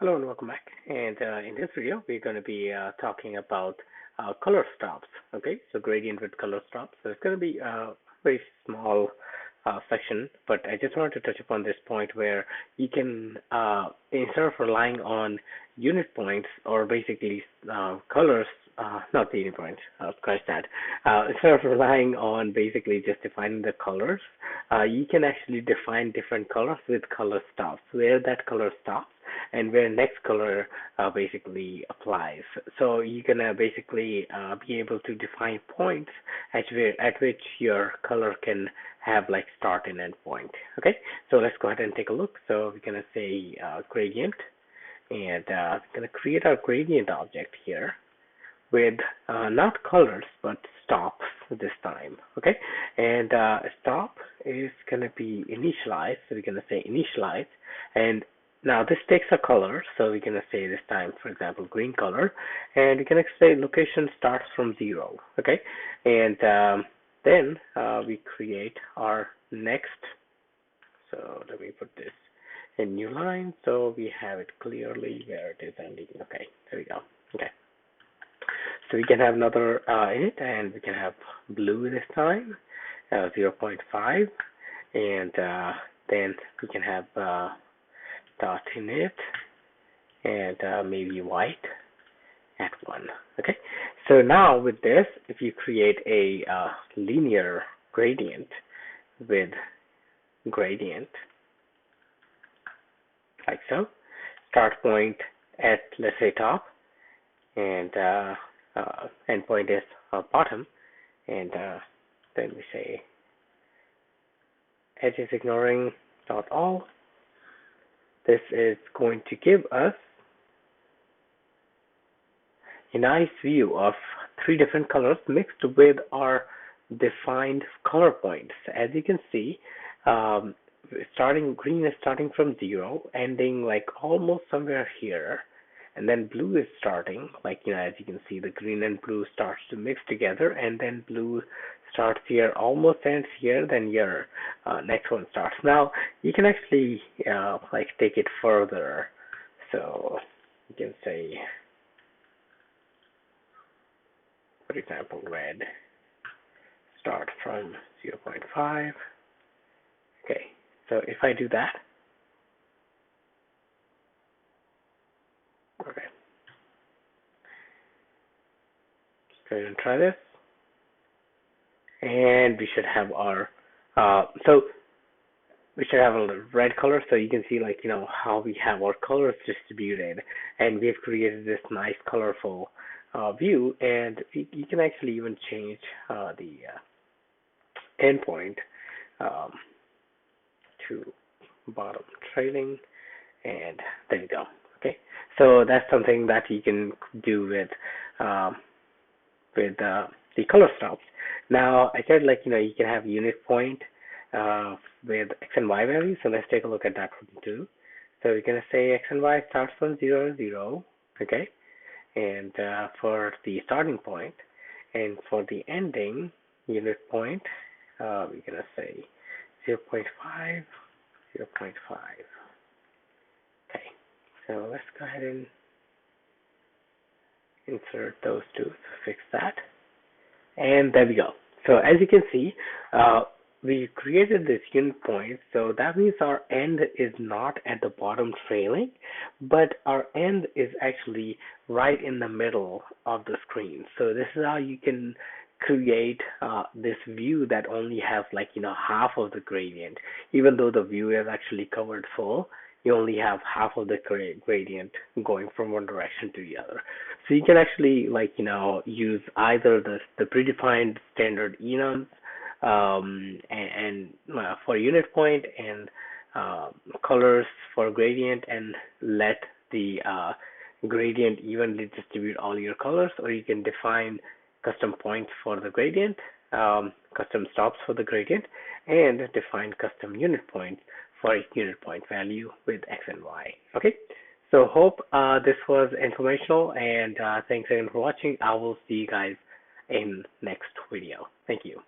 Hello and welcome back. And in this video, we're going to be talking about color stops. Okay, so gradient with color stops. So it's going to be a very small section, but I just wanted to touch upon this point where you can, instead of relying on unit points or basically colors, not the unit points, scratch that. Instead of relying on basically just defining the colors, you can actually define different colors with color stops, where that color stops and where next color basically applies. So you're gonna basically be able to define points at which your color can have like start and end point. Okay, so let's go ahead and take a look. So we're gonna say gradient, and we're gonna create our gradient object here with not colors but stops this time. Okay, and stop is gonna be initialized. So we're gonna say initialize, and now this takes a color, so we're gonna say this time, for example, green color, and we're gonna say location starts from 0. Okay, and then we create our next. So let me put this in new line so we have it clearly where it is ending. Okay, there we go. Okay, so we can have another in it, and we can have blue this time, 0.5, and then we can have dot in it, and maybe white at 1. Okay, so now with this, if you create a linear gradient with gradient like so, start point at, let's say, top, and endpoint is bottom, and then we say edges ignoring dot all. This is going to give us a nice view of 3 different colors mixed with our defined color points. As you can see, green is starting from 0, ending like almost somewhere here, and then blue is starting, like, as you can see, the green and blue starts to mix together, and then blue starts here, almost ends here, then your next one starts. Now you can actually like take it further, so you can say, for example, red start from 0.5. Okay, so if I do that, okay, let's go ahead and try this. And we should have our we should have a red color, so you can see, like, how we have our colors distributed, and we've created this nice colorful view. And you can actually even change the endpoint to bottom trailing, and there you go. Okay, so that's something that you can do with the color stops. Now I said, like, you can have UnitPoint with X and Y values. So let's take a look at that one too. So we're gonna say X and Y starts from 0, 0. Okay, and for the starting point, and for the ending UnitPoint, we're gonna say 0.5, 0.5. Okay, so let's go ahead and insert those two to fix that. And there we go. So as you can see, we created this unit point, so that means our end is not at the bottom trailing, but our end is actually right in the middle of the screen. So this is how you can create this view that only has, like, half of the gradient. Even though the view is actually covered full, you only have half of the gradient going from one direction to the other. So you can actually, like, use either the predefined standard enums and for unit point, and colors for gradient, and let the gradient evenly distribute all your colors, or you can define custom points for the gradient, custom stops for the gradient, and define custom unit points for a unit point value with X and Y. Okay, so hope this was informational, and thanks again for watching. I will see you guys in next video. Thank you.